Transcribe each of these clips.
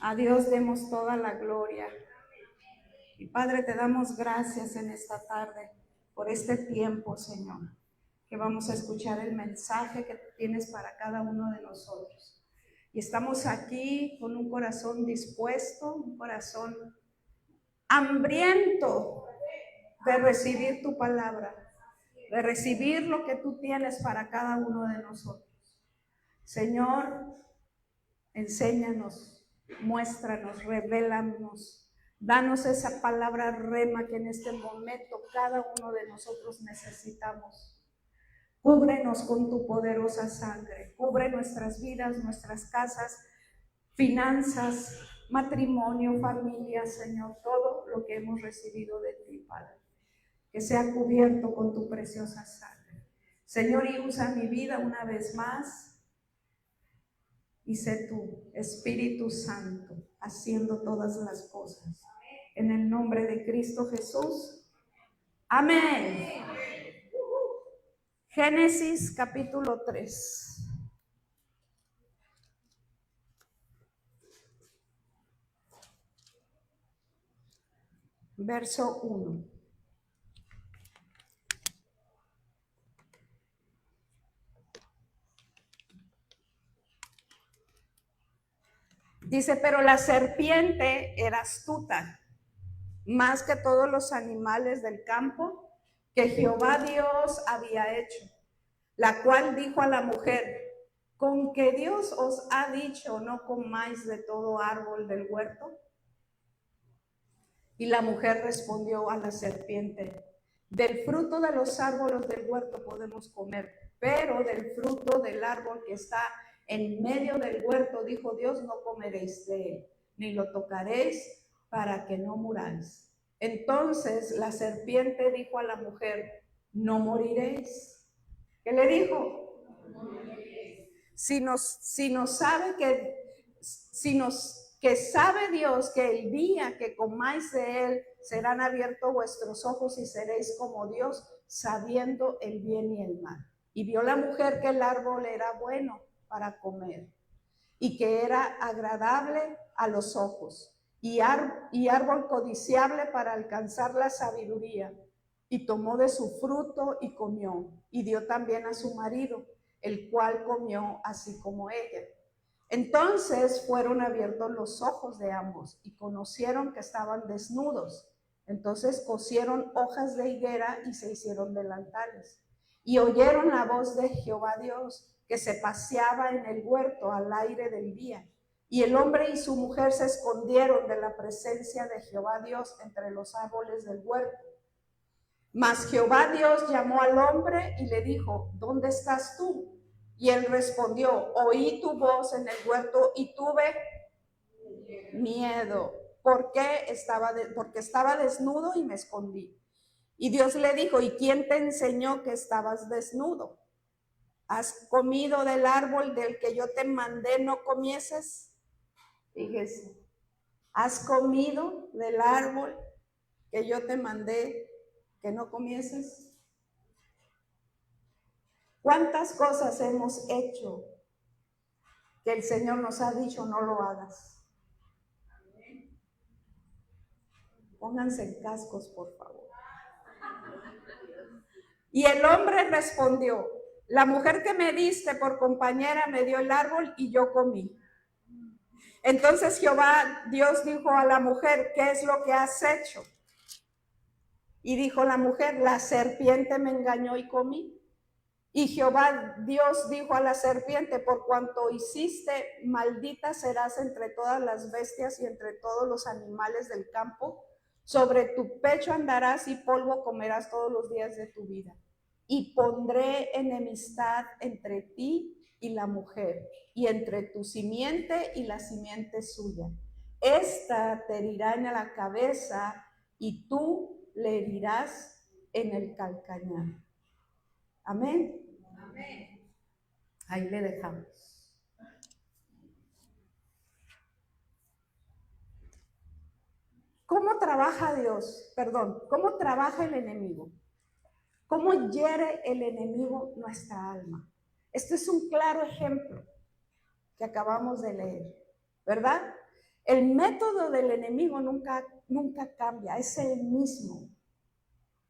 A Dios demos toda la gloria. Y Padre, te damos gracias en esta tarde por este tiempo, Señor, que vamos a escuchar el mensaje que tienes para cada uno de nosotros. Y estamos aquí con un corazón dispuesto, un corazón hambriento de recibir tu palabra, de recibir lo que tú tienes para cada uno de nosotros. Señor, enséñanos, muéstranos, revélanos, danos esa palabra rema que en este momento cada uno de nosotros necesitamos. Cúbrenos con tu poderosa sangre, cubre nuestras vidas, nuestras casas, finanzas, matrimonio, familia, Señor, todo lo que hemos recibido de ti, Padre, que sea cubierto con tu preciosa sangre. Señor, y usa mi vida una vez más. Y sé tú, Espíritu Santo, haciendo todas las cosas. En el nombre de Cristo Jesús. Amén. Génesis capítulo 3. Verso 1. Dice, pero la serpiente era astuta, más que todos los animales del campo que Jehová Dios había hecho, la cual dijo a la mujer, ¿con que Dios os ha dicho no comáis de todo árbol del huerto? Y la mujer respondió a la serpiente, del fruto de los árboles del huerto podemos comer, pero del fruto del árbol que está en medio del huerto, dijo Dios, no comeréis de él, ni lo tocaréis para que no muráis. Entonces la serpiente dijo a la mujer, no moriréis. ¿Qué le dijo? No moriréis. Que sabe Dios que el día que comáis de él serán abiertos vuestros ojos y seréis como Dios, sabiendo el bien y el mal. Y vio la mujer que el árbol era bueno para comer y que era agradable a los ojos y árbol codiciable para alcanzar la sabiduría. Y tomó de su fruto y comió, y dio también a su marido, el cual comió así como ella. Entonces fueron abiertos los ojos de ambos y conocieron que estaban desnudos. Entonces cosieron hojas de higuera y se hicieron delantales. Y oyeron la voz de Jehová Dios, que se paseaba en el huerto al aire del día. Y el hombre y su mujer se escondieron de la presencia de Jehová Dios entre los árboles del huerto. Mas Jehová Dios llamó al hombre y le dijo, ¿dónde estás tú? Y él respondió, oí tu voz en el huerto y tuve miedo, porque estaba desnudo y me escondí. Y Dios le dijo, ¿y quién te enseñó que estabas desnudo? ¿Has comido del árbol del que yo te mandé no comieses? Fíjese, ¿has comido del árbol que yo te mandé que no comieses? ¿Cuántas cosas hemos hecho que el Señor nos ha dicho no lo hagas? Pónganse en cascos, por favor. Y el hombre respondió, la mujer que me diste por compañera me dio el árbol y yo comí. Entonces Jehová Dios dijo a la mujer, ¿qué es lo que has hecho? Y dijo la mujer, la serpiente me engañó y comí. Y Jehová Dios dijo a la serpiente, por cuanto hiciste, maldita serás entre todas las bestias y entre todos los animales del campo. Sobre tu pecho andarás y polvo comerás todos los días de tu vida. Y pondré enemistad entre ti y la mujer, y entre tu simiente y la simiente suya. Esta te herirá en la cabeza y tú le herirás en el calcañar. Amén. Amén. Ahí le dejamos. ¿Cómo trabaja Dios? Perdón, ¿cómo trabaja el enemigo? ¿Cómo hiere el enemigo nuestra alma? Este es un claro ejemplo que acabamos de leer, ¿verdad? El método del enemigo nunca cambia, es el mismo.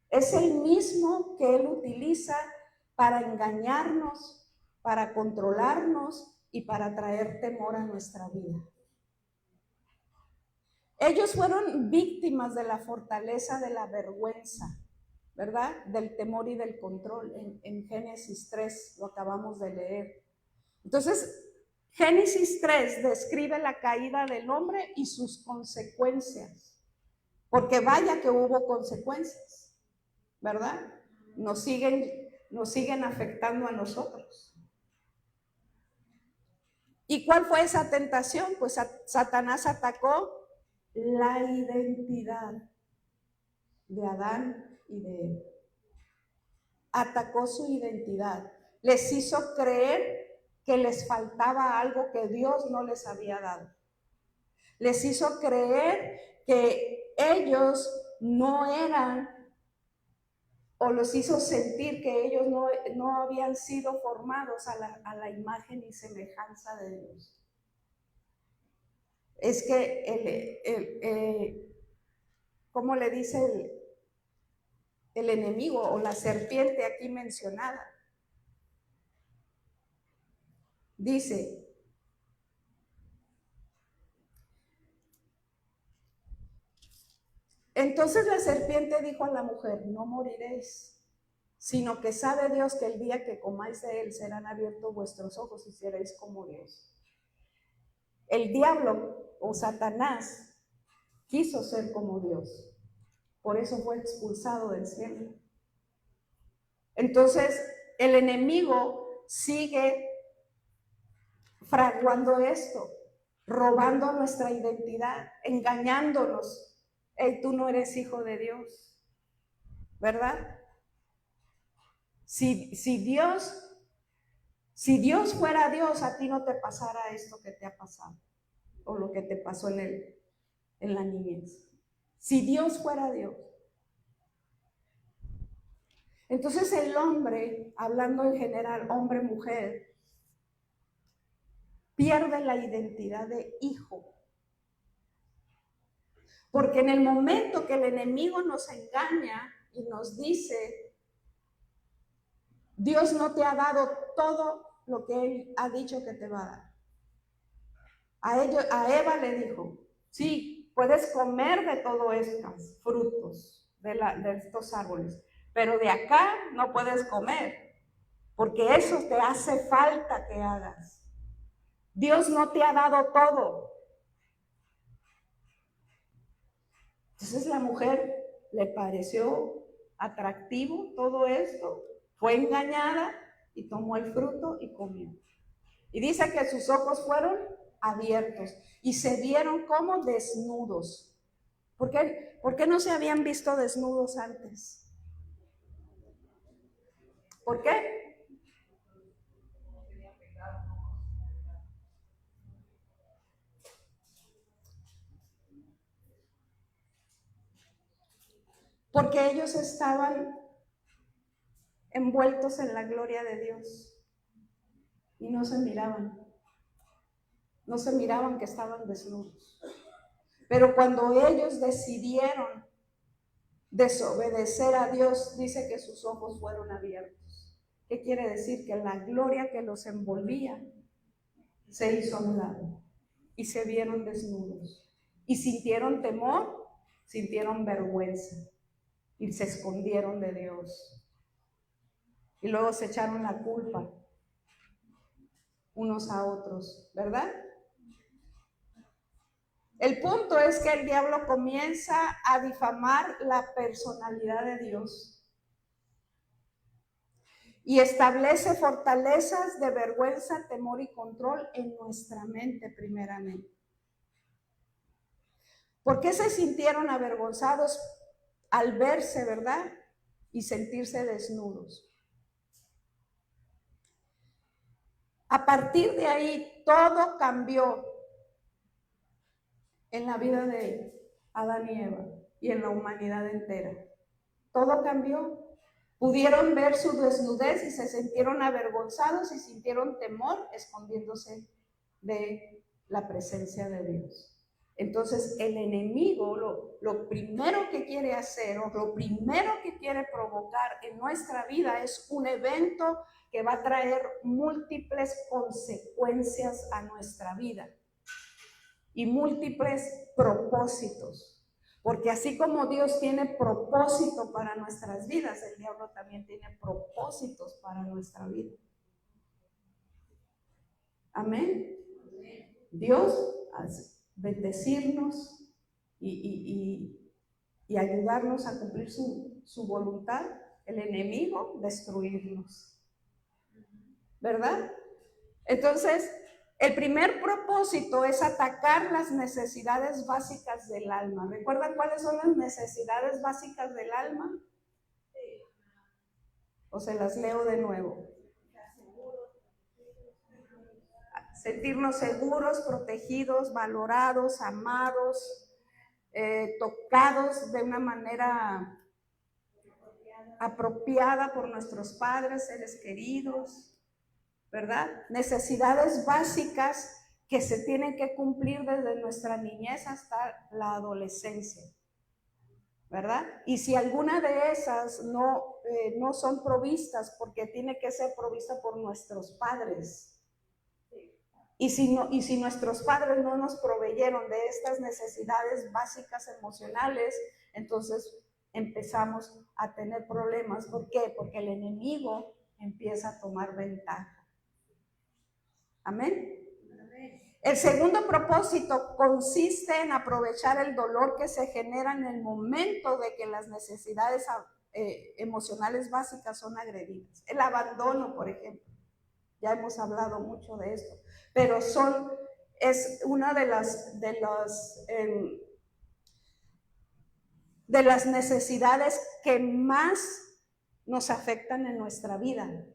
Es el mismo que él utiliza para engañarnos, para controlarnos y para traer temor a nuestra vida. Ellos fueron víctimas de la fortaleza de la vergüenza, ¿verdad? Del temor y del control. En Génesis 3 lo acabamos de leer. Entonces, Génesis 3 describe la caída del hombre y sus consecuencias. Porque vaya que hubo consecuencias, ¿verdad? Nos siguen afectando a nosotros. ¿Y cuál fue esa tentación? Pues Satanás atacó la identidad de Adán y de Eva. Atacó su identidad. Les hizo creer que les faltaba algo que Dios no les había dado. Les hizo creer que ellos no eran, o los hizo sentir que ellos no habían sido formados a la imagen y semejanza de Dios. Es que ¿cómo le dice el enemigo o la serpiente aquí mencionada? Dice, entonces la serpiente dijo a la mujer, no moriréis, sino que sabe Dios que el día que comáis de él serán abiertos vuestros ojos y seréis como Dios. El diablo o Satanás quiso ser como Dios, por eso fue expulsado del cielo. Entonces el enemigo sigue fraguando esto, robando nuestra identidad, engañándonos. Hey, tú no eres hijo de Dios, ¿verdad? Si Dios fuera Dios, a ti no te pasara esto que te ha pasado, o lo que te pasó en la niñez. Si Dios fuera Dios. Entonces el hombre, hablando en general, hombre, mujer, pierde la identidad de hijo. Porque en el momento que el enemigo nos engaña y nos dice, Dios no te ha dado todo lo que Él ha dicho que te va a dar. A Eva le dijo, sí, puedes comer de todos estos frutos, de estos árboles, pero de acá no puedes comer, porque eso te hace falta que hagas. Dios no te ha dado todo. Entonces la mujer le pareció atractivo todo esto, fue engañada y tomó el fruto y comió. Y dice que sus ojos fueron abiertos y se vieron como desnudos. ¿Por qué no se habían visto desnudos antes? ¿Por qué? Porque ellos estaban envueltos en la gloria de Dios y no se miraban que estaban desnudos. Pero cuando ellos decidieron desobedecer a Dios, dice que sus ojos fueron abiertos. ¿Qué quiere decir? Que la gloria que los envolvía se hizo a un lado y se vieron desnudos y sintieron temor, sintieron vergüenza y se escondieron de Dios. Y luego se echaron la culpa unos a otros, ¿verdad? El punto es que el diablo comienza a difamar la personalidad de Dios y establece fortalezas de vergüenza, temor y control en nuestra mente primeramente. ¿Por qué se sintieron avergonzados al verse, verdad? Y sentirse desnudos. A partir de ahí todo cambió en la vida de Adán y Eva y en la humanidad entera. Todo cambió. Pudieron ver su desnudez y se sintieron avergonzados y sintieron temor escondiéndose de la presencia de Dios. Entonces el enemigo lo primero que quiere hacer o lo primero que quiere provocar en nuestra vida es un evento que va a traer múltiples consecuencias a nuestra vida y múltiples propósitos. Porque así como Dios tiene propósito para nuestras vidas, el diablo también tiene propósitos para nuestra vida. Amén. Dios hace bendecirnos y ayudarnos a cumplir su voluntad. El enemigo, destruirnos. ¿Verdad? Entonces, el primer propósito es atacar las necesidades básicas del alma. ¿Recuerdan cuáles son las necesidades básicas del alma? O se las leo de nuevo. Sentirnos seguros, protegidos, valorados, amados, tocados de una manera apropiada por nuestros padres, seres queridos, ¿verdad? Necesidades básicas que se tienen que cumplir desde nuestra niñez hasta la adolescencia, ¿verdad? Y si alguna de esas no son provistas, porque tiene que ser provista por nuestros padres. Y si nuestros padres no nos proveyeron de estas necesidades básicas emocionales, entonces empezamos a tener problemas. ¿Por qué? Porque el enemigo empieza a tomar ventaja. Amén. El segundo propósito consiste en aprovechar el dolor que se genera en el momento de que las necesidades emocionales básicas son agredidas. El abandono, por ejemplo. Ya hemos hablado mucho de esto, pero es una de las necesidades que más nos afectan en nuestra vida.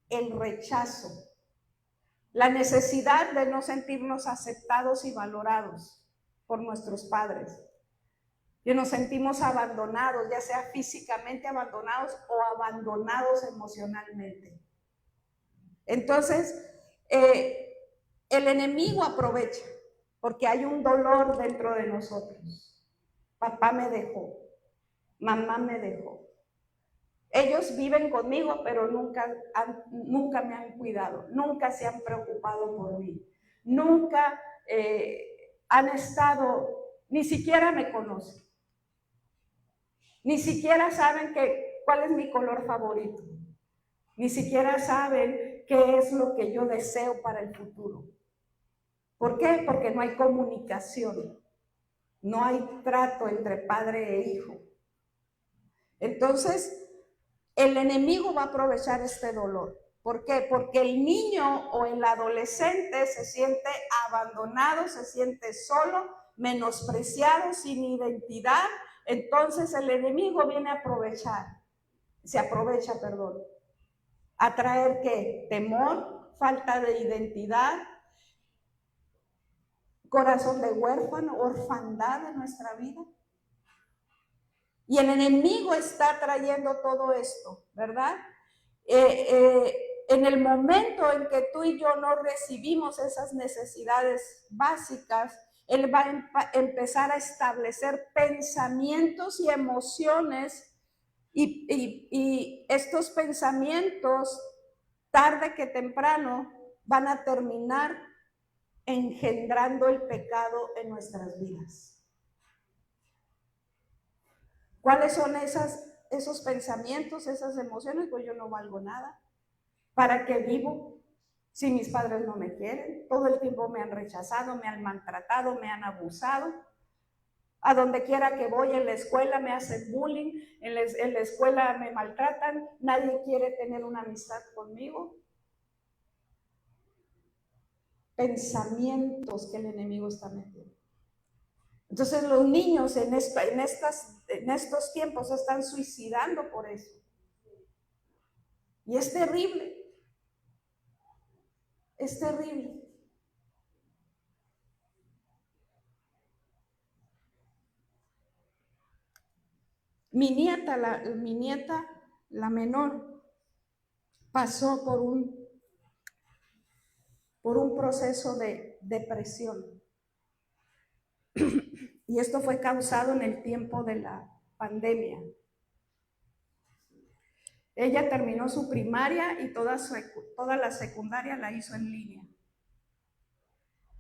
El rechazo. La necesidad de no sentirnos aceptados y valorados por nuestros padres. Que nos sentimos abandonados, ya sea físicamente abandonados o abandonados emocionalmente. Entonces, el enemigo aprovecha, porque hay un dolor dentro de nosotros. Papá me dejó, mamá me dejó. Ellos viven conmigo, pero nunca me han cuidado, nunca se han preocupado por mí, nunca han estado, ni siquiera me conocen, ni siquiera saben cuál es mi color favorito, ni siquiera saben qué es lo que yo deseo para el futuro. ¿Por qué? Porque no hay comunicación, no hay trato entre padre e hijo. Entonces, el enemigo va a aprovechar este dolor. ¿Por qué? Porque el niño o el adolescente se siente abandonado, se siente solo, menospreciado, sin identidad. Entonces el enemigo viene a aprovecha, a traer ¿qué? Temor, falta de identidad, corazón de huérfano, orfandad en nuestra vida. Y el enemigo está trayendo todo esto, ¿verdad? En el momento en que tú y yo no recibimos esas necesidades básicas, él va a empezar a establecer pensamientos y emociones y estos pensamientos, tarde que temprano, van a terminar engendrando el pecado en nuestras vidas. ¿Cuáles son esos pensamientos, esas emociones? Pues yo no valgo nada. ¿Para qué vivo? Si mis padres no me quieren, todo el tiempo me han rechazado, me han maltratado, me han abusado. A donde quiera que voy, en la escuela me hacen bullying, en la escuela me maltratan, nadie quiere tener una amistad conmigo. Pensamientos que el enemigo está metiendo. Entonces los niños en estos tiempos se están suicidando por eso. Y es terrible. Es terrible. Mi nieta, la menor, pasó por un proceso de depresión. Y esto fue causado en el tiempo de la pandemia. Ella terminó su primaria y toda la secundaria la hizo en línea.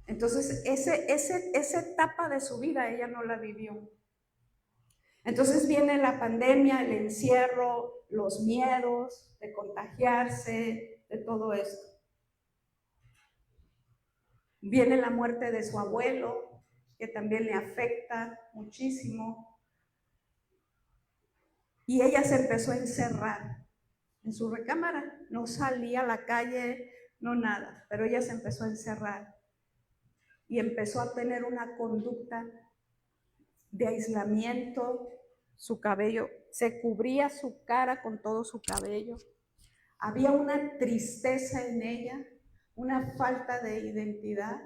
Entonces, esa etapa de su vida ella no la vivió. Entonces viene la pandemia, el encierro, los miedos de contagiarse, de todo esto. Viene la muerte de su abuelo, que también le afecta muchísimo. Y ella se empezó a encerrar en su recámara. No salía a la calle, no nada, pero ella se empezó a encerrar. Y empezó a tener una conducta de aislamiento. Su cabello, se cubría su cara con todo su cabello. Había una tristeza en ella, una falta de identidad.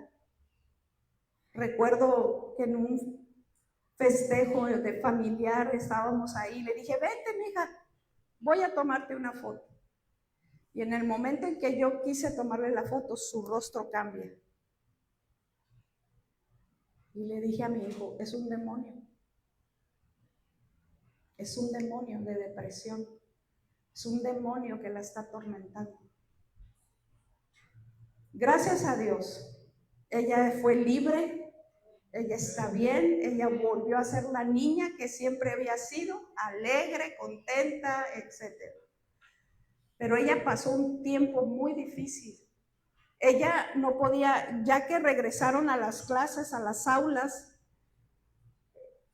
Recuerdo que en un festejo de familiar estábamos ahí, le dije, vente, mija, voy a tomarte una foto. Y en el momento en que yo quise tomarle la foto, su rostro cambia. Y le dije a mi hijo, es un demonio. Es un demonio de depresión. Es un demonio que la está atormentando. Gracias a Dios, ella fue libre, ella está bien, ella volvió a ser la niña que siempre había sido, alegre, contenta, etc. Pero ella pasó un tiempo muy difícil. Ella no podía, ya que regresaron a las clases, a las aulas,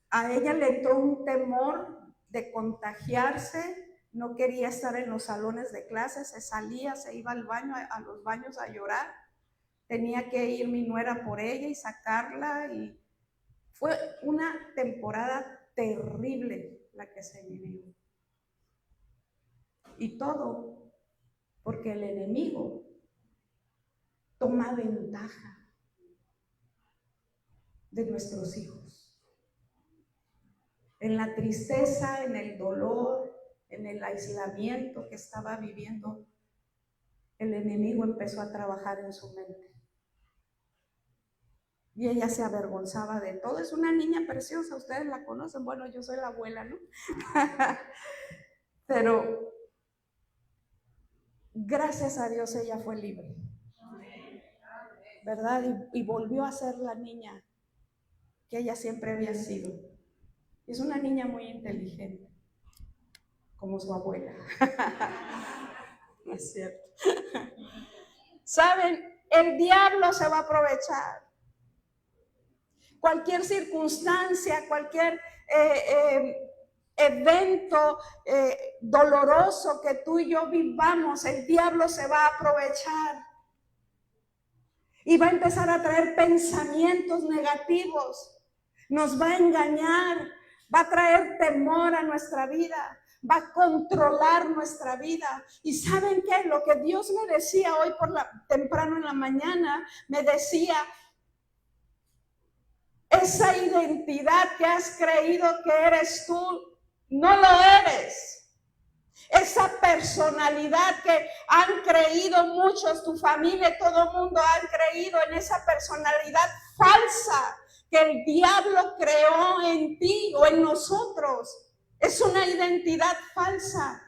a ella le entró un temor de contagiarse. No quería estar en los salones de clases, se salía, se iba al baño, a los baños a llorar. Tenía que ir mi nuera por ella y sacarla, y fue una temporada terrible la que se vivió. Y todo porque el enemigo toma ventaja de nuestros hijos. En la tristeza, en el dolor, en el aislamiento que estaba viviendo, el enemigo empezó a trabajar en su mente. Y ella se avergonzaba de todo. Es una niña preciosa, ustedes la conocen. Bueno, yo soy la abuela, ¿no? Pero gracias a Dios ella fue libre, ¿verdad? Y volvió a ser la niña que ella siempre había sido. Es una niña muy inteligente, como su abuela. No es cierto. ¿Saben? El diablo se va a aprovechar. Cualquier circunstancia, cualquier evento doloroso que tú y yo vivamos, el diablo se va a aprovechar. Y va a empezar a traer pensamientos negativos. Nos va a engañar, va a traer temor a nuestra vida, va a controlar nuestra vida. Y ¿saben qué? Lo que Dios me decía hoy temprano en la mañana, me decía, esa identidad que has creído que eres tú, no lo eres. Esa personalidad que han creído muchos, tu familia, todo el mundo han creído en esa personalidad falsa que el diablo creó en ti o en nosotros. Es una identidad falsa.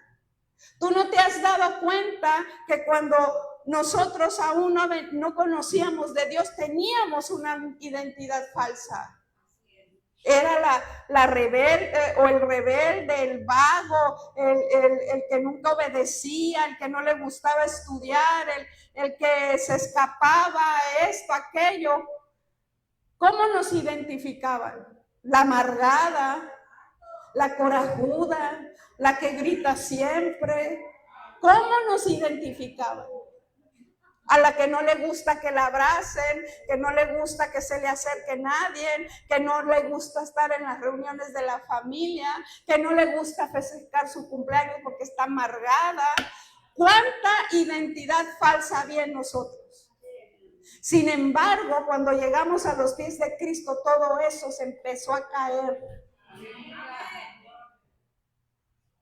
Tú no te has dado cuenta que cuando nosotros aún no conocíamos de Dios, teníamos una identidad falsa. Era la rebelde o el rebelde, el vago, el que nunca obedecía, el que no le gustaba estudiar, el que se escapaba, esto, aquello. ¿Cómo nos identificaban? La amargada, la corajuda, la que grita siempre. ¿Cómo nos identificaban? A la que no le gusta que la abracen, que no le gusta que se le acerque nadie, que no le gusta estar en las reuniones de la familia, que no le gusta festejar su cumpleaños porque está amargada. ¿Cuánta identidad falsa había en nosotros? Sin embargo, cuando llegamos a los pies de Cristo, todo eso se empezó a caer.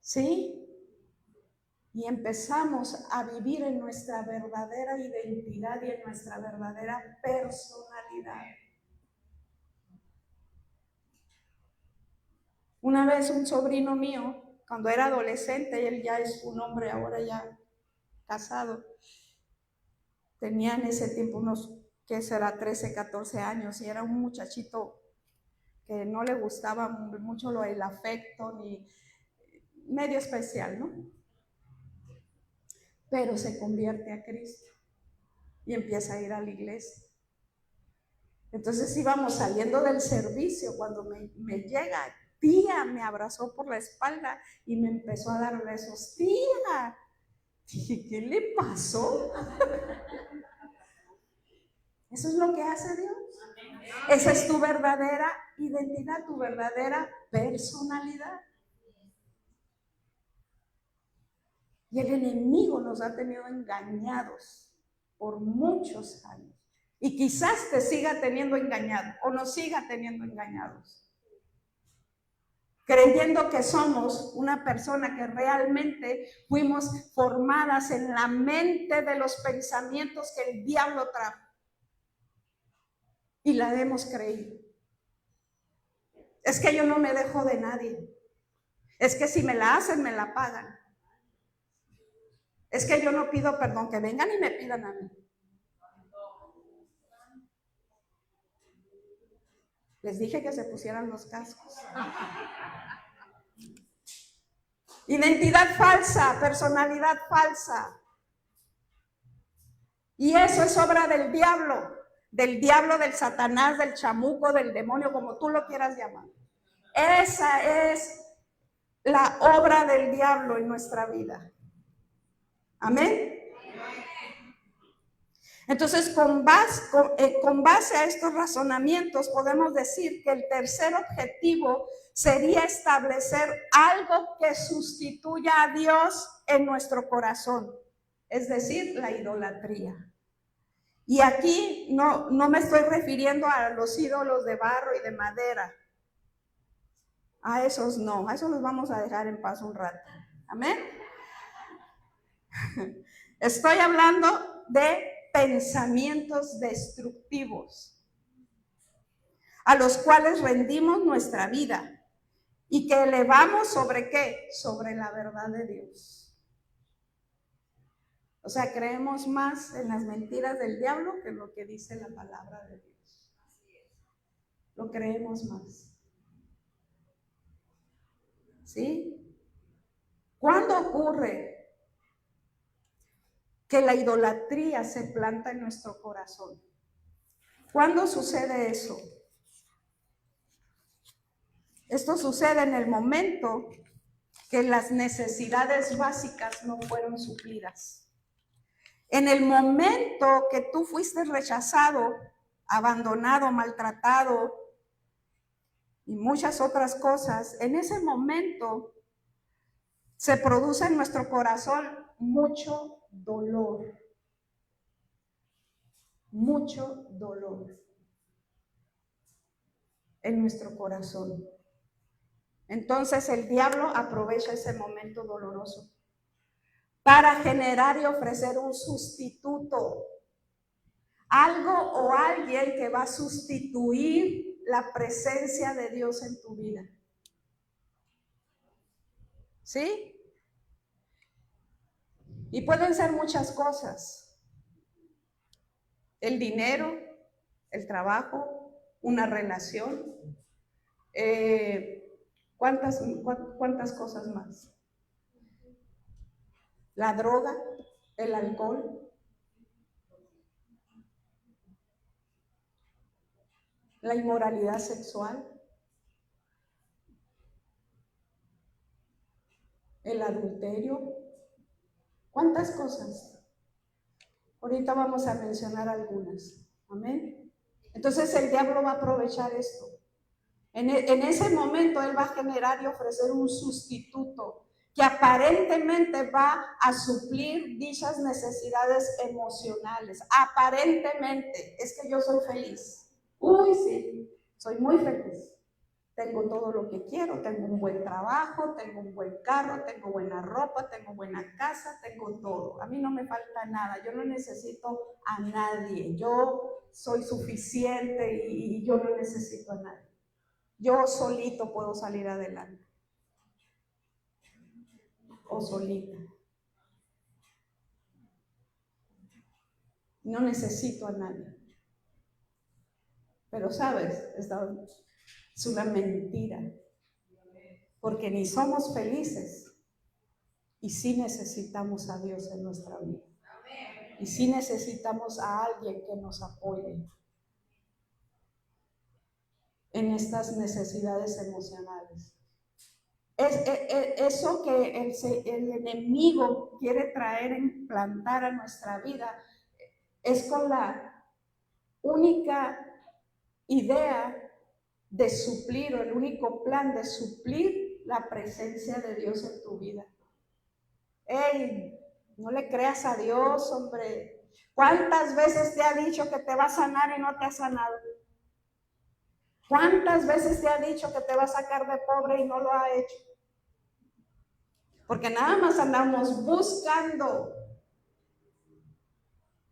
¿Sí? Y empezamos a vivir en nuestra verdadera identidad y en nuestra verdadera personalidad. Una vez un sobrino mío, cuando era adolescente, él ya es un hombre ahora ya casado, tenía en ese tiempo unos, ¿qué será? 13, 14 años, y era un muchachito que no le gustaba mucho el afecto, ni medio especial, ¿no? Pero se convierte a Cristo y empieza a ir a la iglesia. Entonces íbamos saliendo del servicio cuando me llega, tía, me abrazó por la espalda y me empezó a dar besos. Tía, dije, ¿qué le pasó? Eso es lo que hace Dios. Esa es tu verdadera identidad, tu verdadera personalidad. Y el enemigo nos ha tenido engañados por muchos años. Y quizás te siga teniendo engañado o nos siga teniendo engañados. Creyendo que somos una persona que realmente fuimos formadas en la mente de los pensamientos que el diablo trajo. Y la hemos creído. Es que yo no me dejo de nadie. Es que si me la hacen, me la pagan. Es que yo no pido perdón, que vengan y me pidan a mí. Les dije que se pusieran los cascos. Identidad falsa, personalidad falsa. Y eso es obra del diablo, del Satanás, del chamuco, del demonio, como tú lo quieras llamar. Esa es la obra del diablo en nuestra vida. Amén. Entonces, con base a estos razonamientos, podemos decir que el tercer objetivo sería establecer algo que sustituya a Dios en nuestro corazón, es decir, la idolatría. Y aquí no me estoy refiriendo a los ídolos de barro y de madera. A esos no, a esos los vamos a dejar en paz un rato. Amén. Estoy hablando de pensamientos destructivos a los cuales rendimos nuestra vida y que elevamos sobre ¿qué? Sobre la verdad de Dios. O sea, creemos más en las mentiras del diablo que en lo que dice la palabra de Dios. Lo creemos más. ¿Sí? ¿Cuándo ocurre que la idolatría se planta en nuestro corazón? ¿Cuándo sucede eso? Esto sucede en el momento que las necesidades básicas no fueron suplidas. En el momento que tú fuiste rechazado, abandonado, maltratado y muchas otras cosas, en ese momento se produce en nuestro corazón mucho dolor. Mucho dolor en nuestro corazón. Entonces el diablo aprovecha ese momento doloroso para generar y ofrecer un sustituto, algo o alguien que va a sustituir la presencia de Dios en tu vida. ¿Sí? Y pueden ser muchas cosas. El dinero, el trabajo, una relación, ¿cuántas cosas más? La droga, el alcohol, la inmoralidad sexual, el adulterio. ¿Cuántas cosas? Ahorita vamos a mencionar algunas. Amén. Entonces el diablo va a aprovechar esto. En ese momento él va a generar y ofrecer un sustituto que aparentemente va a suplir dichas necesidades emocionales. Aparentemente, es que yo soy feliz. Uy, sí, soy muy feliz. Tengo todo lo que quiero, tengo un buen trabajo, tengo un buen carro, tengo buena ropa, tengo buena casa, tengo todo. A mí no me falta nada, yo no necesito a nadie. Yo soy suficiente y yo no necesito a nadie. Yo solito puedo salir adelante. O solita. No necesito a nadie. Pero sabes, es una mentira. Porque ni somos felices. Y sí necesitamos a Dios en nuestra vida. Y sí necesitamos a alguien que nos apoye en estas necesidades emocionales. Eso que el enemigo quiere traer, implantar a nuestra vida, es con la única idea de suplir, o el único plan de suplir la presencia de Dios en tu vida. ¡Ey! No le creas a Dios, hombre. ¿Cuántas veces te ha dicho que te va a sanar y no te ha sanado? ¿Cuántas veces te ha dicho que te va a sacar de pobre y no lo ha hecho? Porque nada más andamos buscando.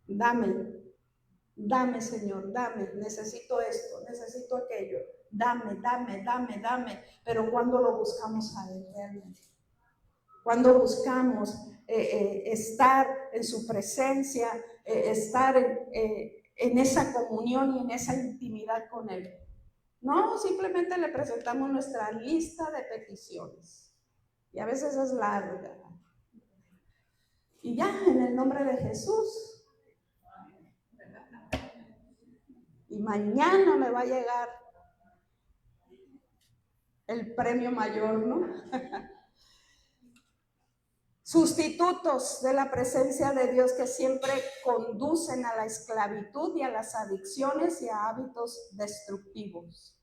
Dame, Señor, dame, necesito esto, necesito aquello. Dame. Pero cuando lo buscamos a Él realmente. Cuando buscamos estar en su presencia, estar en esa comunión y en esa intimidad con Él. No, simplemente le presentamos nuestra lista de peticiones. Y a veces es larga. Y ya, en el nombre de Jesús. Y mañana me va a llegar el premio mayor, ¿no? Sustitutos de la presencia de Dios que siempre conducen a la esclavitud y a las adicciones y a hábitos destructivos.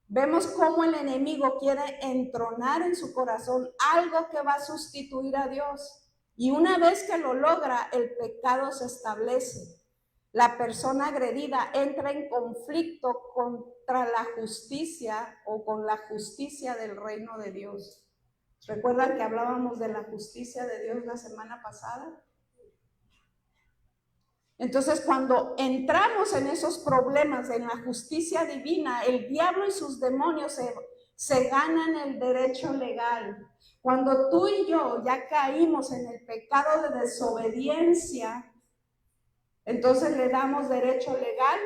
Vemos cómo el enemigo quiere entronar en su corazón algo que va a sustituir a Dios. Y una vez que lo logra, el pecado se establece. La persona agredida entra en conflicto contra la justicia o con la justicia del reino de Dios. ¿Recuerdan que hablábamos de la justicia de Dios la semana pasada? Entonces, cuando entramos en esos problemas, en la justicia divina, el diablo y sus demonios se ganan el derecho legal. Cuando tú y yo ya caímos en el pecado de desobediencia, entonces le damos derecho legal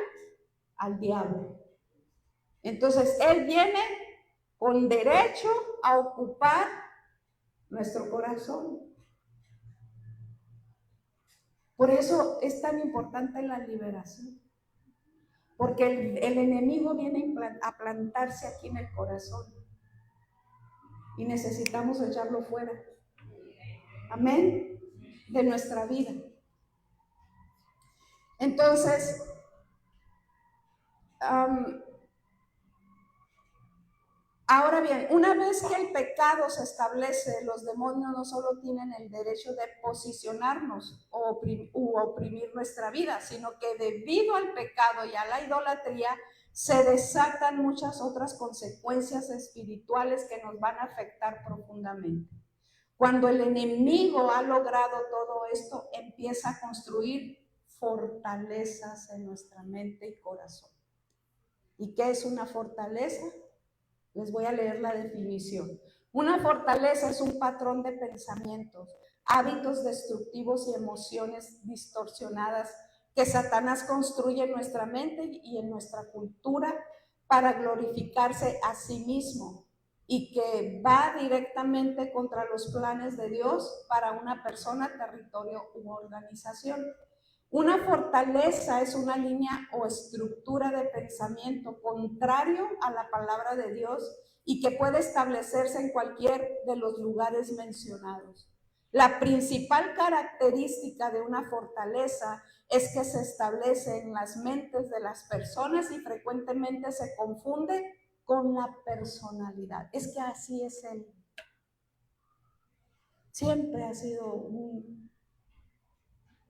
al diablo. Entonces, él viene con derecho a ocupar nuestro corazón. Por eso es tan importante la liberación. Porque el enemigo viene a plantarse aquí en el corazón. Y necesitamos echarlo fuera. Amén. De nuestra vida. Entonces, ahora bien, una vez que el pecado se establece, los demonios no solo tienen el derecho de posicionarnos o oprimir nuestra vida, sino que debido al pecado y a la idolatría, se desatan muchas otras consecuencias espirituales que nos van a afectar profundamente. Cuando el enemigo ha logrado todo esto, empieza a construir fortalezas en nuestra mente y corazón. ¿Y qué es una fortaleza? Les voy a leer la definición. Una fortaleza es un patrón de pensamientos, hábitos destructivos y emociones distorsionadas que Satanás construye en nuestra mente y en nuestra cultura para glorificarse a sí mismo y que va directamente contra los planes de Dios para una persona, territorio u organización. Una fortaleza es una línea o estructura de pensamiento contrario a la palabra de Dios y que puede establecerse en cualquier de los lugares mencionados. La principal característica de una fortaleza es que se establece en las mentes de las personas y frecuentemente se confunde con la personalidad. Es que así es él. Siempre ha sido un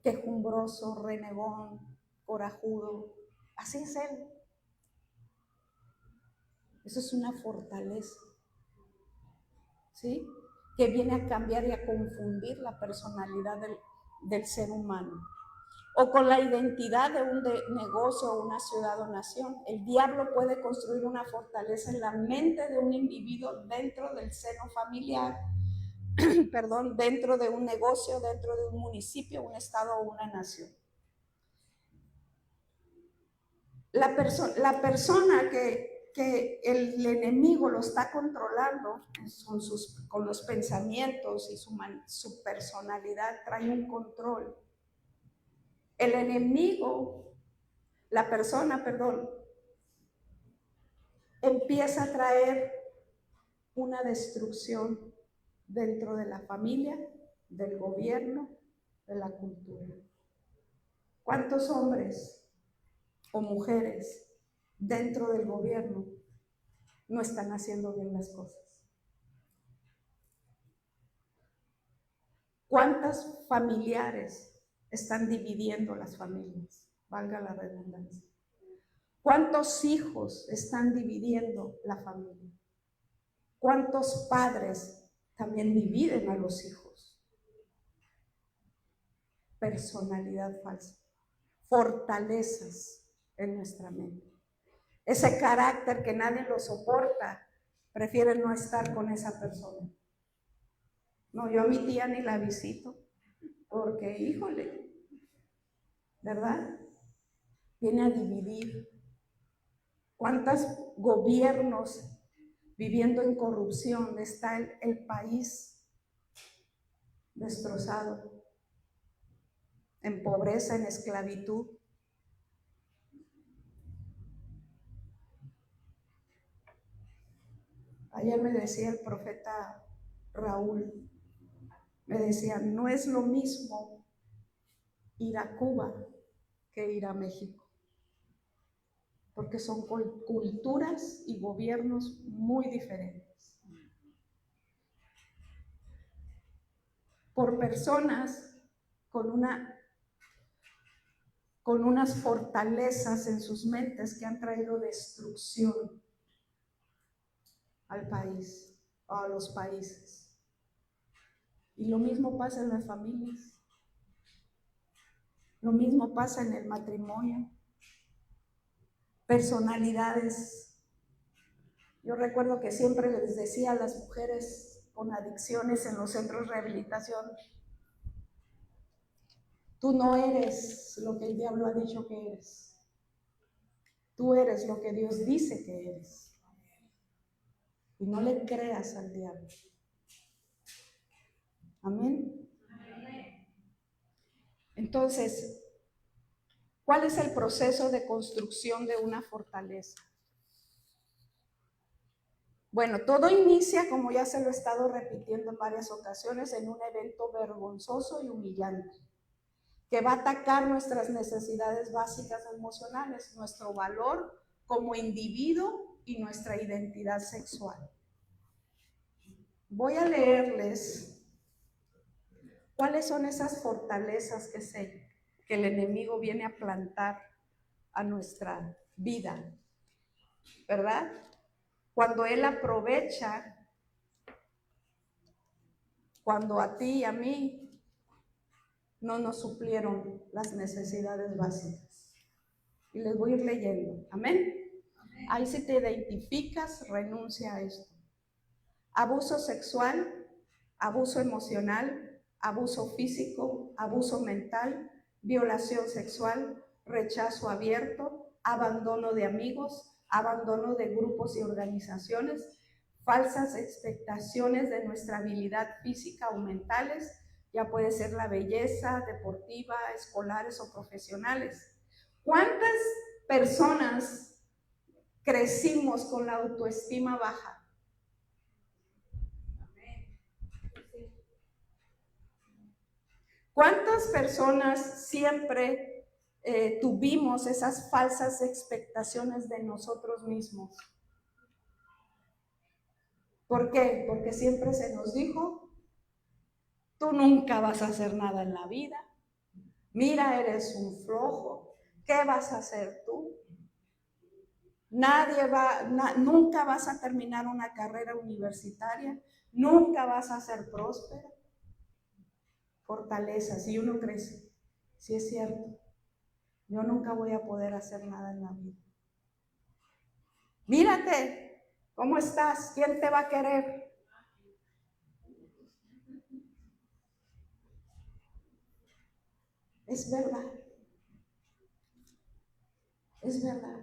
quejumbroso, renegón, corajudo. Así es él. Eso es una fortaleza, ¿sí? Que viene a cambiar y a confundir la personalidad del ser humano. o con la identidad de un negocio o una ciudad o nación. El diablo puede construir una fortaleza en la mente de un individuo dentro del seno familiar, perdón, dentro de un negocio, dentro de un municipio, un estado o una nación. La persona que el enemigo lo está controlando con los pensamientos y su personalidad, trae un control. El enemigo, la persona, perdón, empieza a traer una destrucción dentro de la familia, del gobierno, de la cultura. ¿Cuántos hombres o mujeres dentro del gobierno no están haciendo bien las cosas? ¿Cuántos familiares están dividiendo las familias? Valga la redundancia. ¿Cuántos hijos están dividiendo la familia? ¿Cuántos padres también dividen a los hijos? Personalidad falsa, fortalezas en nuestra mente. Ese carácter que nadie lo soporta, prefiere no estar con esa persona. No, yo a mi tía ni la visito, porque, híjole, ¿verdad? Viene a dividir. ¿Cuántos gobiernos viviendo en corrupción? Está el país destrozado, en pobreza, en esclavitud. Ayer me decía el profeta Raúl, me decía, no es lo mismo ir a Cuba que ir a México, porque son culturas y gobiernos muy diferentes. Por personas con unas fortalezas en sus mentes que han traído destrucción al país o a los países. Y lo mismo pasa en las familias. Lo mismo pasa en el matrimonio. Personalidades. Yo recuerdo que siempre les decía a las mujeres con adicciones en los centros de rehabilitación, tú no eres lo que el diablo ha dicho que eres. Tú eres lo que Dios dice que eres. Y no le creas al diablo. Amén. Entonces, ¿cuál es el proceso de construcción de una fortaleza? Bueno, todo inicia, como ya se lo he estado repitiendo en varias ocasiones, en un evento vergonzoso y humillante, que va a atacar nuestras necesidades básicas emocionales, nuestro valor como individuo y nuestra identidad sexual. Voy a leerles cuáles son esas fortalezas que el enemigo viene a plantar a nuestra vida, ¿verdad? Cuando él aprovecha, cuando a ti y a mí no nos suplieron las necesidades básicas. Y les voy a ir leyendo. ¿Amén? Ahí si te identificas, renuncia a esto. Abuso sexual, abuso emocional, abuso físico, abuso mental, violación sexual, rechazo abierto, abandono de amigos, abandono de grupos y organizaciones, falsas expectaciones de nuestra habilidad física o mentales, ya puede ser la belleza, deportiva, escolares o profesionales. ¿Cuántas personas crecimos con la autoestima baja? ¿Cuántas personas siempre tuvimos esas falsas expectaciones de nosotros mismos? ¿Por qué? Porque siempre se nos dijo, tú nunca vas a hacer nada en la vida. Mira, eres un flojo. ¿Qué vas a hacer tú? Nunca vas a terminar una carrera universitaria. Nunca vas a ser próspero. Fortalezas, y uno crece. Sí es cierto. yo nunca voy a poder hacer nada en la vida. Mírate, ¿cómo estás? ¿Quién te va a querer? Es verdad. Es verdad.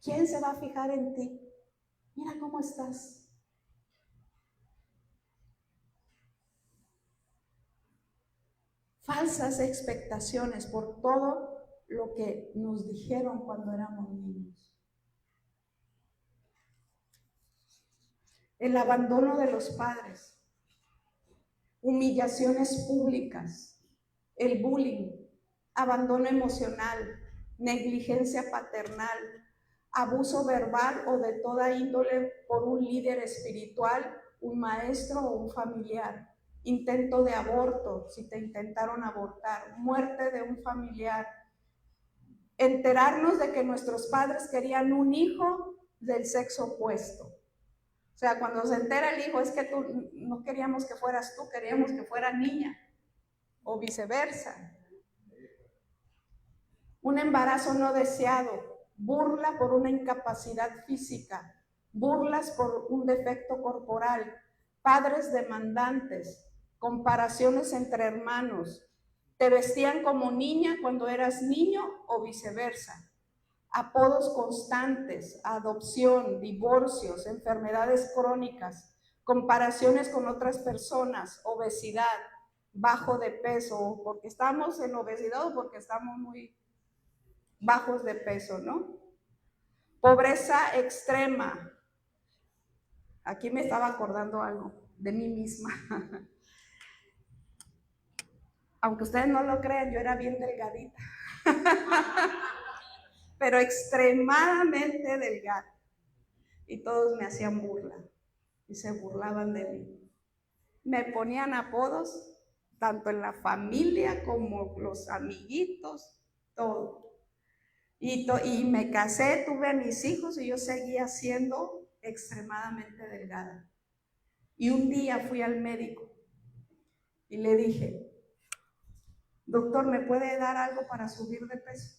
¿Quién se va a fijar en ti? Mira cómo estás. Falsas expectaciones por todo lo que nos dijeron cuando éramos niños. El abandono de los padres, humillaciones públicas, el bullying, abandono emocional, negligencia paternal, abuso verbal o de toda índole por un líder espiritual, un maestro o un familiar, intento de aborto, si te intentaron abortar, muerte de un familiar, enterarnos de que nuestros padres querían un hijo del sexo opuesto. O sea, cuando se entera el hijo, es que tú no queríamos que fueras tú, queríamos que fuera niña, o viceversa. Un embarazo no deseado, burla por una incapacidad física, burlas por un defecto corporal, padres demandantes, comparaciones entre hermanos, te vestían como niña cuando eras niño o viceversa, apodos constantes, adopción, divorcios, enfermedades crónicas, comparaciones con otras personas, obesidad, bajo de peso, porque estamos en obesidad o porque estamos muy bajos de peso, ¿no? Pobreza extrema. Aquí me estaba acordando algo de mí misma. Aunque ustedes no lo crean, yo era bien delgadita. Pero extremadamente delgada. Y todos me hacían burla. Y se burlaban de mí. Me ponían apodos, tanto en la familia como los amiguitos, todo. Y me casé, tuve a mis hijos y yo seguía siendo extremadamente delgada. Y un día fui al médico y le dije, doctor, ¿me puede dar algo para subir de peso?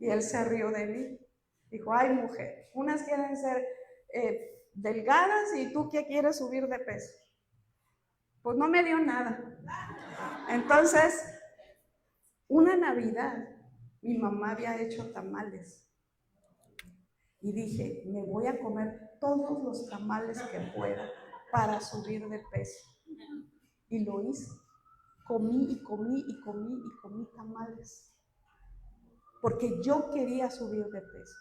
Y él se rió de mí. Dijo, ay mujer, unas quieren ser delgadas y tú qué quieres subir de peso. Pues no me dio nada. Entonces, una Navidad, mi mamá había hecho tamales. Y dije, me voy a comer todos los tamales que pueda para subir de peso. Y lo hice. Comí y comí y comí y comí tamales. Porque yo quería subir de peso.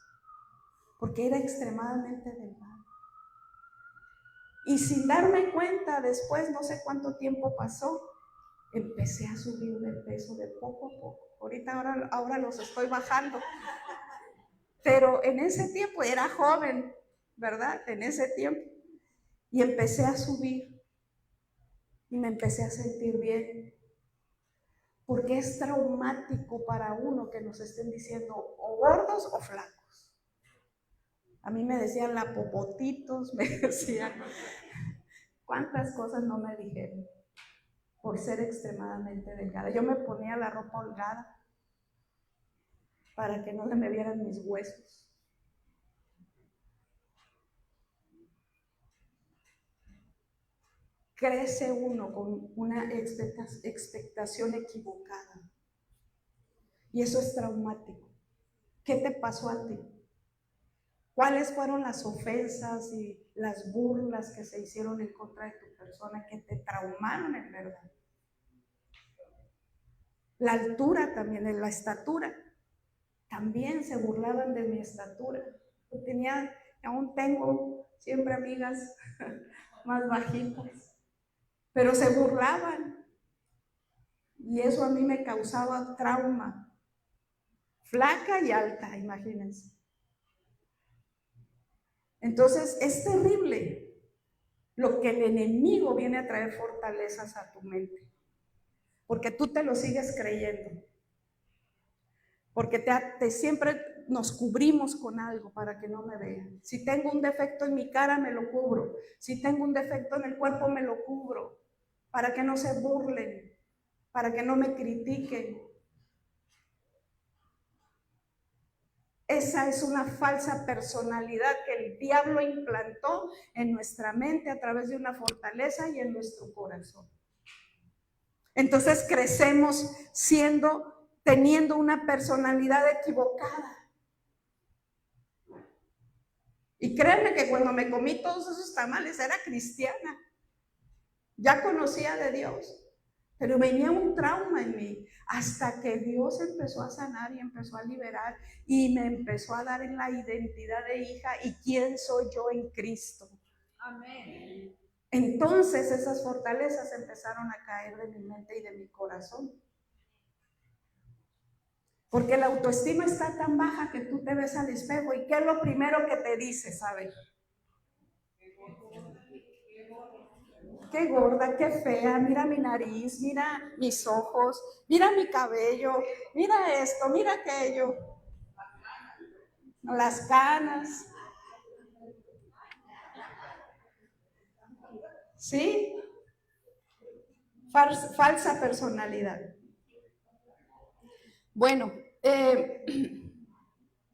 Porque era extremadamente delgada. Y sin darme cuenta, después, no sé cuánto tiempo pasó, empecé a subir de peso de poco a poco. Ahora los estoy bajando. Pero en ese tiempo era joven, ¿verdad? En ese tiempo. Y empecé a subir. Y me empecé a sentir bien. Porque es traumático para uno que nos estén diciendo o gordos o flacos. A mí me decían la popotitos, me decían cuántas cosas no me dijeron por ser extremadamente delgada. Yo me ponía la ropa holgada para que no se me vieran mis huesos. Crece uno con una expectación equivocada. Y eso es traumático. ¿Qué te pasó a ti? ¿Cuáles fueron las ofensas y las burlas que se hicieron en contra de tu persona que te traumaron en verdad? La altura también, la estatura. También se burlaban de mi estatura. Yo aún tengo siempre amigas más bajitas, pero se burlaban. Y eso a mí me causaba trauma. Flaca y alta, imagínense. Entonces es terrible lo que el enemigo viene a traer fortalezas a tu mente. Porque tú te lo sigues creyendo. Porque siempre nos cubrimos con algo para que no me vean. Si tengo un defecto en mi cara, me lo cubro. Si tengo un defecto en el cuerpo, me lo cubro. Para que no se burlen, para que no me critiquen. Esa es una falsa personalidad que el diablo implantó en nuestra mente a través de una fortaleza y en nuestro corazón. Entonces crecemos teniendo una personalidad equivocada. Y créanme que cuando me comí todos esos tamales era cristiana. Ya conocía de Dios, pero venía un trauma en mí hasta que Dios empezó a sanar y empezó a liberar y me empezó a dar en la identidad de hija y quién soy yo en Cristo. Amén. Entonces esas fortalezas empezaron a caer de mi mente y de mi corazón. Porque la autoestima está tan baja que tú te ves al espejo y ¿qué es lo primero que te dice, sabes? Qué gorda, qué fea, mira mi nariz, mira mis ojos, mira mi cabello, mira esto, mira aquello, las canas. ¿Sí? Falsa personalidad. Bueno,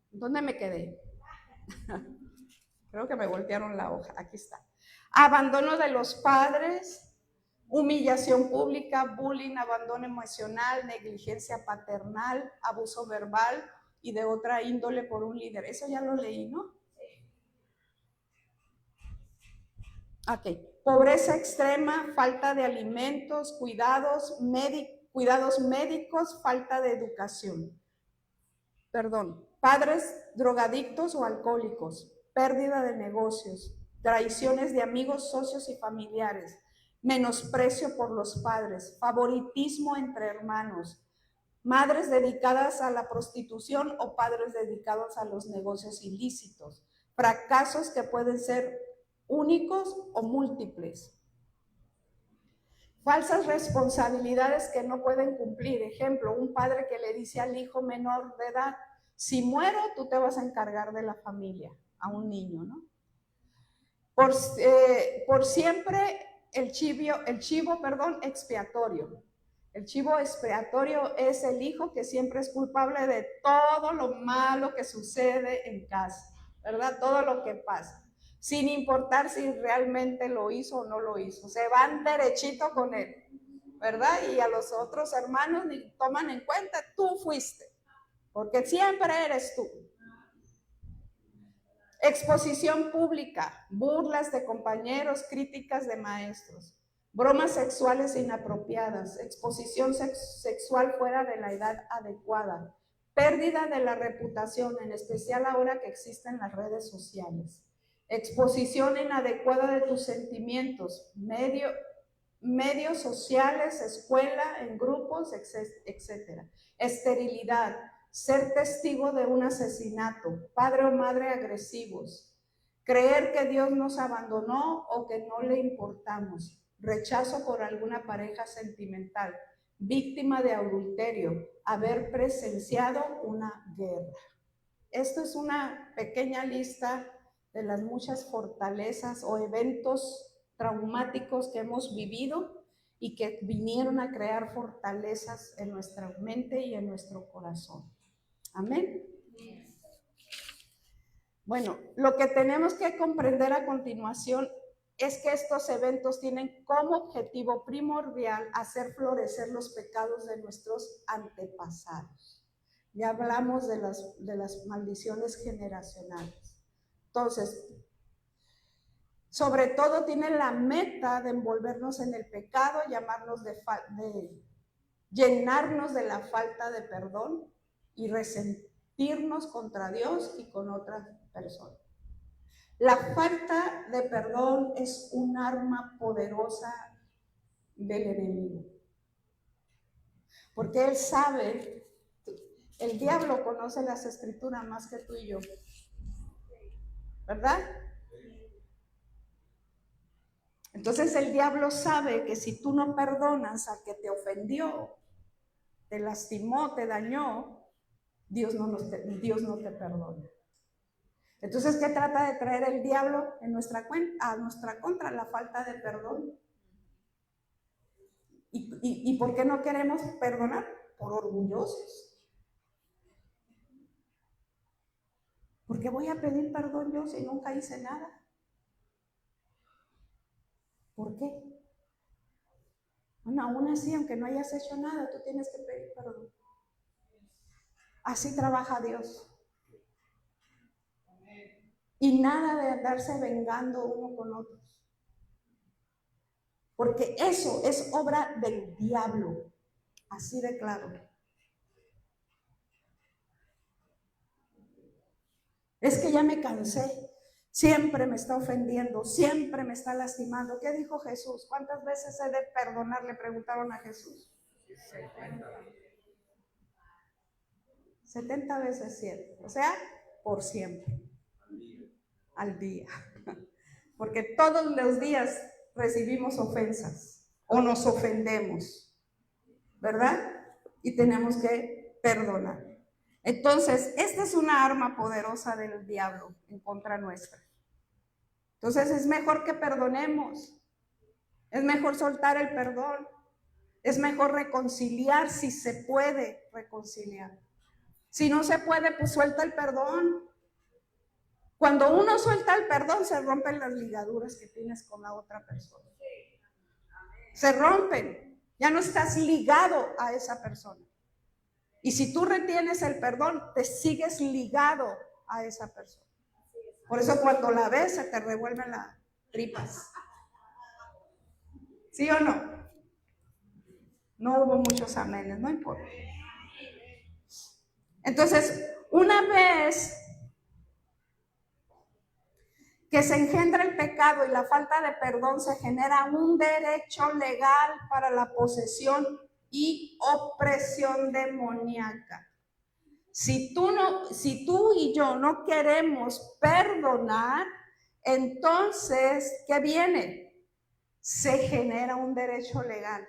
¿dónde me quedé? Creo que me voltearon la hoja, aquí está. Abandono de los padres, humillación pública, bullying, abandono emocional, negligencia paternal, abuso verbal y de otra índole por un líder. Eso ya lo leí, ¿no? Ok. Pobreza extrema, falta de alimentos, cuidados médicos, falta de educación. Perdón. Padres drogadictos o alcohólicos, pérdida de negocios, traiciones de amigos, socios y familiares, menosprecio por los padres, favoritismo entre hermanos, madres dedicadas a la prostitución o padres dedicados a los negocios ilícitos, fracasos que pueden ser únicos o múltiples, falsas responsabilidades que no pueden cumplir. Ejemplo, un padre que le dice al hijo menor de edad, si muero, tú te vas a encargar de la familia, a un niño, ¿no? Por siempre el chivo expiatorio. El chivo expiatorio es el hijo que siempre es culpable de todo lo malo que sucede en casa, ¿verdad? Todo lo que pasa, sin importar si realmente lo hizo o no lo hizo. Se van derechito con él, ¿verdad? Y a los otros hermanos ni toman en cuenta, tú fuiste, porque siempre eres tú. Exposición pública, burlas de compañeros, críticas de maestros, bromas sexuales inapropiadas, exposición sexual fuera de la edad adecuada, pérdida de la reputación, en especial ahora que existen las redes sociales, exposición inadecuada de tus sentimientos, medios sociales, escuela, en grupos, etc. Esterilidad, ser testigo de un asesinato, padre o madre agresivos, creer que Dios nos abandonó o que no le importamos, rechazo por alguna pareja sentimental, víctima de adulterio, haber presenciado una guerra. Esto es una pequeña lista de las muchas fortalezas o eventos traumáticos que hemos vivido y que vinieron a crear fortalezas en nuestra mente y en nuestro corazón. Amén. Bueno, lo que tenemos que comprender a continuación es que estos eventos tienen como objetivo primordial hacer florecer los pecados de nuestros antepasados. Ya hablamos de las maldiciones generacionales. Entonces, sobre todo tiene la meta de envolvernos en el pecado, llenarnos de la falta de perdón y resentirnos contra Dios y con otras personas. La falta de perdón es un arma poderosa del enemigo, porque él sabe, el diablo conoce las escrituras más que tú y yo, ¿verdad? Entonces el diablo sabe que si tú no perdonas a que te ofendió, te lastimó, te dañó, Dios no te perdona. Entonces, ¿qué trata de traer el diablo a nuestra contra? La falta de perdón. ¿Y por qué no queremos perdonar? Por orgullosos. ¿Por qué voy a pedir perdón yo si nunca hice nada? ¿Por qué? Bueno, aún así, aunque no hayas hecho nada, tú tienes que pedir perdón. Así trabaja Dios. Y nada de andarse vengando uno con otros. Porque eso es obra del diablo. Así de claro. Es que ya me cansé. Siempre me está ofendiendo, siempre me está lastimando. ¿Qué dijo Jesús? ¿Cuántas veces he de perdonar? Le preguntaron a Jesús. 70 veces 7. O sea, por siempre. Al día. Porque todos los días recibimos ofensas o nos ofendemos, ¿verdad? Y tenemos que perdonar. Entonces, esta es una arma poderosa del diablo en contra nuestra. Entonces, es mejor que perdonemos. Es mejor soltar el perdón. Es mejor reconciliar si se puede reconciliar. Si no se puede, pues suelta el perdón. Cuando uno suelta el perdón, se rompen las ligaduras que tienes con la otra persona. Se rompen. Ya no estás ligado a esa persona. Y si tú retienes el perdón, te sigues ligado a esa persona. Por eso cuando la ves, se te revuelven las tripas. ¿Sí o no? No hubo muchos amenes, no importa. Entonces, una vez que se engendra el pecado y la falta de perdón, se genera un derecho legal para la posesión y opresión demoníaca. Si tú y yo no queremos perdonar, entonces, ¿qué viene? Se genera un derecho legal.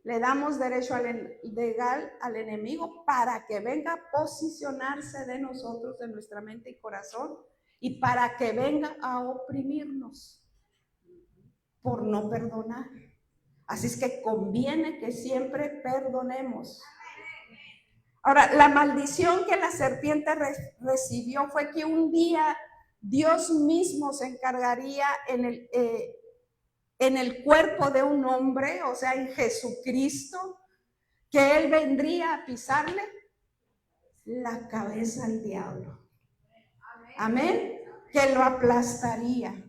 Le damos derecho legal al enemigo para que venga a posicionarse de nosotros, de nuestra mente y corazón, y para que venga a oprimirnos por no perdonar. Así es que conviene que siempre perdonemos. Ahora, la maldición que la serpiente recibió fue que un día Dios mismo se encargaría en el cuerpo de un hombre, o sea, en Jesucristo, que Él vendría a pisarle la cabeza al diablo. Amén. Que lo aplastaría.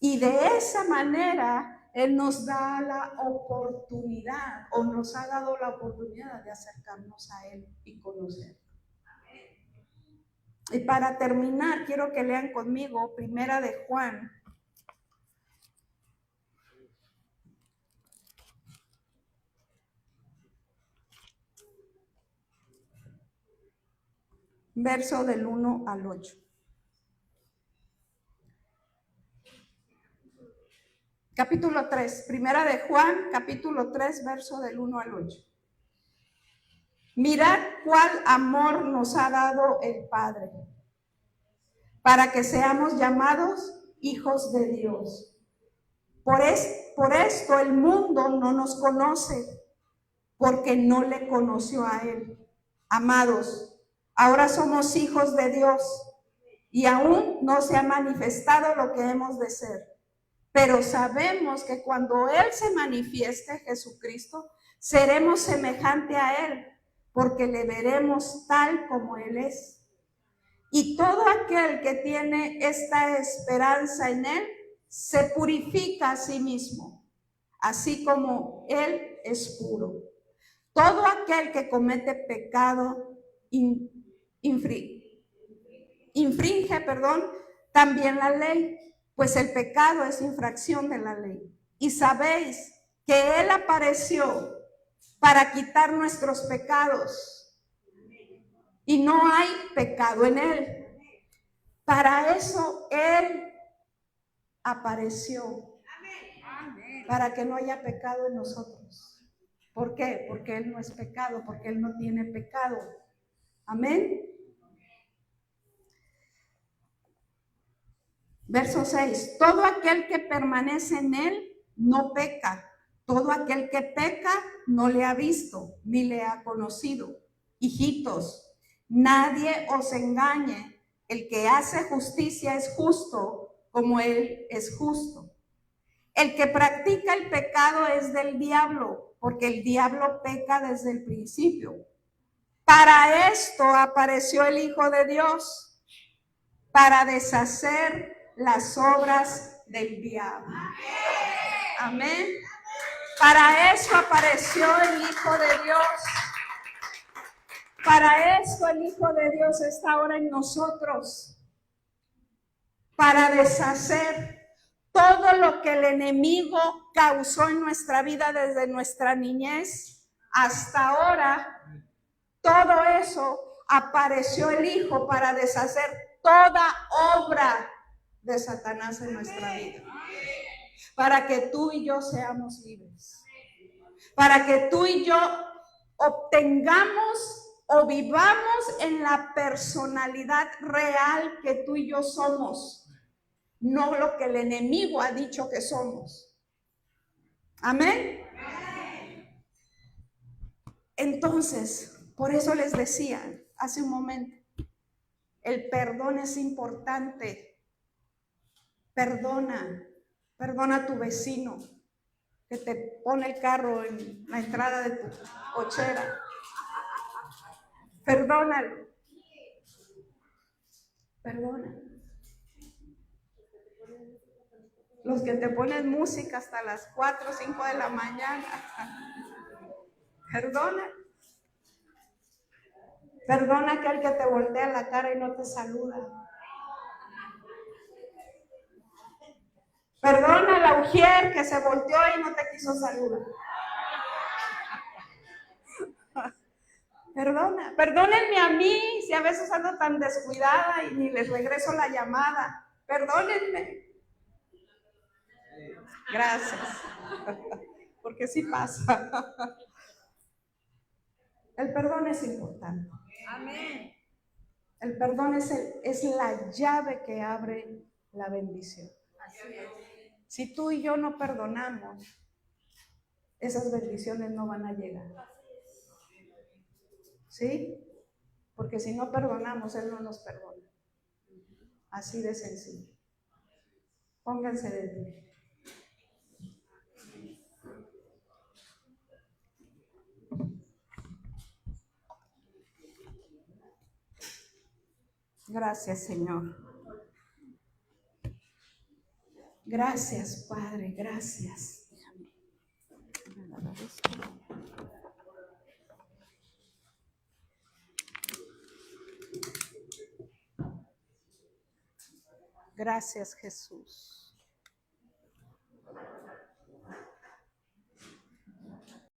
Y de esa manera Él nos da la oportunidad, o nos ha dado la oportunidad de acercarnos a Él y conocerlo. Y para terminar, quiero que lean conmigo Primera de Juan. Verso del 1 al 8. Capítulo 3, Primera de Juan, capítulo 3, verso del 1 al 8. Mirad cuál amor nos ha dado el Padre, para que seamos llamados hijos de Dios. Por esto el mundo no nos conoce, porque no le conoció a Él. Amados, ahora somos hijos de Dios, y aún no se ha manifestado lo que hemos de ser. Pero sabemos que cuando Él se manifieste, Jesucristo, seremos semejante a Él, porque le veremos tal como Él es. Y todo aquel que tiene esta esperanza en Él, se purifica a sí mismo, así como Él es puro. Todo aquel que comete pecado, infringe, también la ley, pues el pecado es infracción de la ley. Y sabéis que Él apareció para quitar nuestros pecados, y no hay pecado en Él. Para eso Él apareció, para que no haya pecado en nosotros. ¿Por qué? Porque Él no es pecado, porque Él no tiene pecado. Amén. Verso 6, todo aquel que permanece en Él no peca. Todo aquel que peca no le ha visto ni le ha conocido. Hijitos, nadie os engañe El que hace justicia es justo como Él es justo. El que practica el pecado es del diablo, porque el diablo peca desde el principio. Para esto apareció el Hijo de Dios, para deshacer las obras del diablo. Amén. Para eso apareció el Hijo de Dios. Para esto el Hijo de Dios está ahora en nosotros. Para deshacer todo lo que el enemigo causó en nuestra vida desde nuestra niñez hasta ahora. Todo eso apareció el Hijo para deshacer toda obra de Satanás en nuestra vida. Para que tú y yo seamos libres. Para que tú y yo obtengamos o vivamos en la personalidad real que tú y yo somos. No lo que el enemigo ha dicho que somos. Amén. Entonces, por eso les decía hace un momento, el perdón es importante. Perdona a tu vecino que te pone el carro en la entrada de tu cochera. Perdónalo. Perdona. Los que te ponen música hasta las 4 o 5 de la mañana. Perdona. Perdona a aquel que te voltea la cara y no te saluda. Perdona a la ujier que se volteó y no te quiso saludar. Perdona. Perdónenme a mí si a veces ando tan descuidada y ni les regreso la llamada. Perdónenme. Gracias. Porque sí pasa. El perdón es importante. Amén. El perdón es la llave que abre la bendición. Así es. Si tú y yo no perdonamos, esas bendiciones no van a llegar. ¿Sí? Porque si no perdonamos, Él no nos perdona. Así de sencillo. Pónganse de pie. Gracias, Señor. Gracias, Padre, gracias. Gracias, Jesús.